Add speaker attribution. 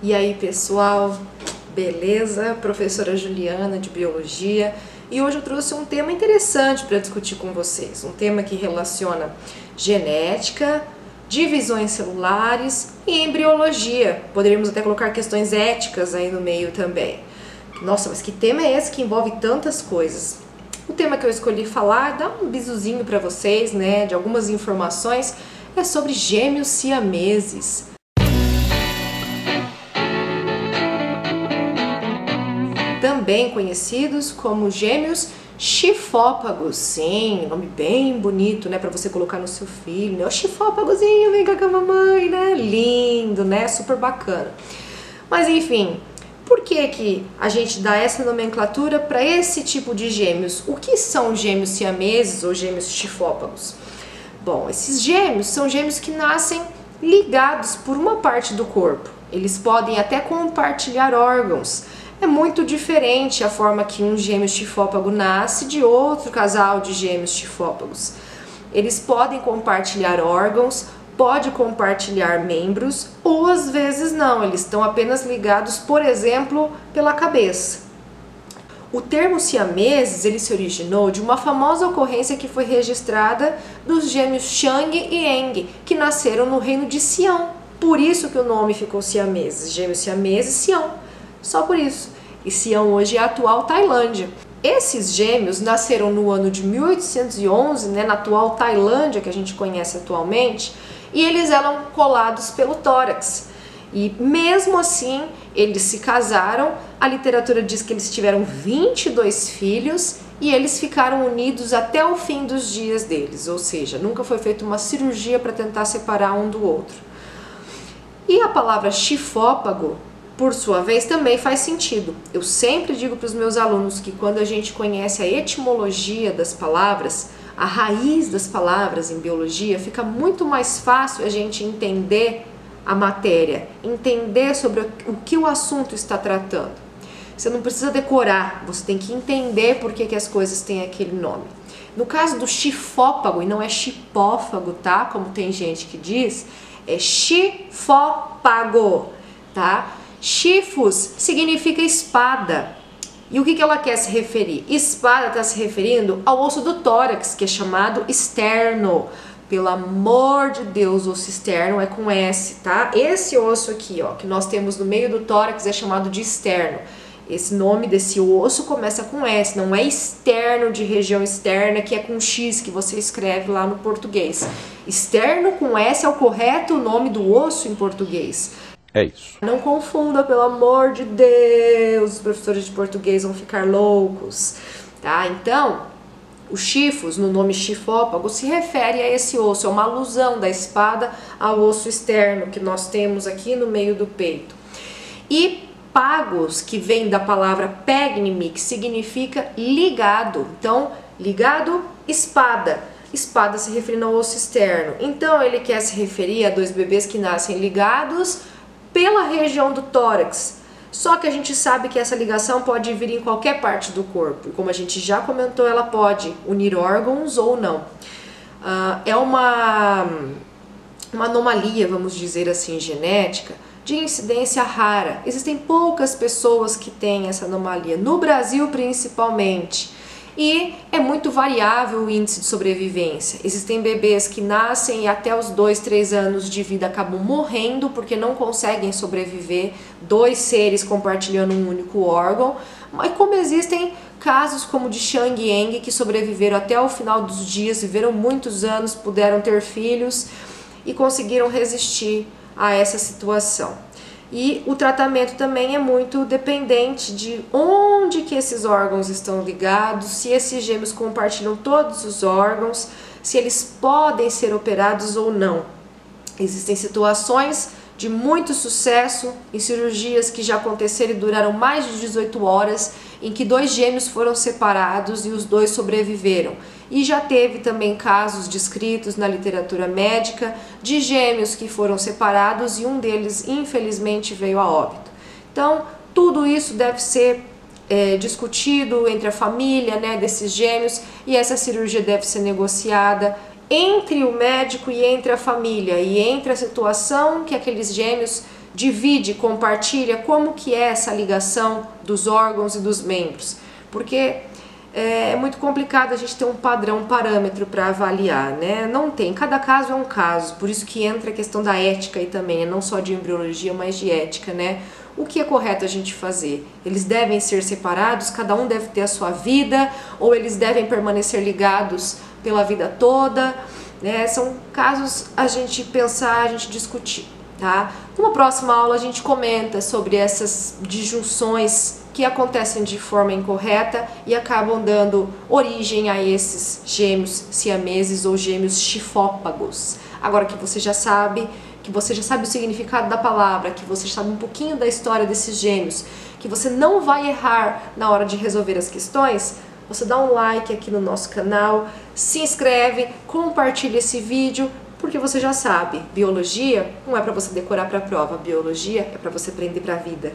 Speaker 1: E aí, pessoal, beleza? Professora Juliana de Biologia, e hoje eu trouxe um tema interessante para discutir com vocês, um tema que relaciona genética, divisões celulares e embriologia. Poderíamos até colocar questões éticas aí no meio também. Nossa, mas que tema é esse que envolve tantas coisas? O tema que eu escolhi falar, dar um bisuzinho para vocês, né, de algumas informações, é sobre gêmeos siameses. Também conhecidos como gêmeos chifópagos. Sim, nome bem bonito, né, para você colocar no seu filho, né? O chifópagozinho, vem cá com a mamãe, né? Lindo, né? Super bacana. Mas enfim, por que a gente dá essa nomenclatura para esse tipo de gêmeos? O que são gêmeos siameses ou gêmeos chifópagos? Bom, esses gêmeos são gêmeos que nascem ligados por uma parte do corpo. Eles podem até compartilhar órgãos. É muito diferente a forma que um gêmeo chifópago nasce de outro casal de gêmeos chifópagos. Eles podem compartilhar órgãos, pode compartilhar membros, ou às vezes não, eles estão apenas ligados, por exemplo, pela cabeça. O termo siameses, ele se originou de uma famosa ocorrência que foi registrada dos gêmeos Chang e Eng, que nasceram no reino de Sião. Por isso que o nome ficou siameses, gêmeos siameses, Sião. Só por isso. E Sião hoje é a atual Tailândia. Esses gêmeos nasceram no ano de 1811, né, na atual Tailândia, que a gente conhece atualmente, e eles eram colados pelo tórax. E mesmo assim, eles se casaram. A literatura diz que eles tiveram 22 filhos e eles ficaram unidos até o fim dos dias deles, ou seja, nunca foi feita uma cirurgia para tentar separar um do outro. E a palavra chifópago, por sua vez, também faz sentido. Eu sempre digo para os meus alunos que quando a gente conhece a etimologia das palavras, a raiz das palavras em biologia, fica muito mais fácil a gente entender a matéria, entender sobre o que o assunto está tratando. Você não precisa decorar, você tem que entender por que as coisas têm aquele nome. No caso do chifópago, e não é chipófago, tá? Como tem gente que diz, é chifópago, tá? Chifos significa espada. E o que ela quer se referir? Espada está se referindo ao osso do tórax, que é chamado externo. Pelo amor de Deus, osso externo é com S, tá? Esse osso aqui, ó, que nós temos no meio do tórax é chamado de externo. Esse nome desse osso começa com S, não é externo de região externa, que é com X, que você escreve lá no português. Externo com S é o correto nome do osso em português.
Speaker 2: É isso.
Speaker 1: Não confunda, pelo amor de Deus, os professores de português vão ficar loucos, tá? Então, os chifos, no nome chifópago, se refere a esse osso, é uma alusão da espada ao osso externo que nós temos aqui no meio do peito. E pagos, que vem da palavra pegnimi, que significa ligado. Então, ligado, espada. Espada se referindo ao osso externo. Então, ele quer se referir a dois bebês que nascem ligados pela região do tórax. Só que a gente sabe que essa ligação pode vir em qualquer parte do corpo. E como a gente já comentou, ela pode unir órgãos ou não. É uma anomalia, vamos dizer assim, genética, de incidência rara. Existem poucas pessoas que têm essa anomalia, no Brasil principalmente. E é muito variável o índice de sobrevivência. Existem bebês que nascem e até os 2, 3 anos de vida acabam morrendo porque não conseguem sobreviver, dois seres compartilhando um único órgão. Mas como existem casos como o de Chang e Eng, que sobreviveram até o final dos dias, viveram muitos anos, puderam ter filhos e conseguiram resistir a essa situação. E o tratamento também é muito dependente de onde que esses órgãos estão ligados, se esses gêmeos compartilham todos os órgãos, se eles podem ser operados ou não. Existem situações de muito sucesso em cirurgias que já aconteceram e duraram mais de 18 horas, em que dois gêmeos foram separados e os dois sobreviveram. E já teve também casos descritos na literatura médica de gêmeos que foram separados e um deles infelizmente veio a óbito. Então, tudo isso deve ser discutido entre a família, né, desses gêmeos, e essa cirurgia deve ser negociada entre o médico e entre a família, e entre a situação que aqueles gêmeos divide, compartilha como que é essa ligação dos órgãos e dos membros, porque é muito complicado a gente ter um padrão, um parâmetro para avaliar, né? Não tem, cada caso é um caso, por isso que entra a questão da ética aí também, não só de embriologia, mas de ética, né? O que é correto a gente fazer? Eles devem ser separados, cada um deve ter a sua vida, ou eles devem permanecer ligados pela vida toda, né? São casos a gente pensar, a gente discutir, tá? Numa próxima aula a gente comenta sobre essas disjunções que acontecem de forma incorreta e acabam dando origem a esses gêmeos siameses ou gêmeos chifópagos. Agora que você já sabe o significado da palavra, que você sabe um pouquinho da história desses gêmeos, que você não vai errar na hora de resolver as questões, você dá um like aqui no nosso canal, se inscreve, compartilha esse vídeo, porque você já sabe, biologia não é para você decorar para a prova, biologia é para você aprender para a vida.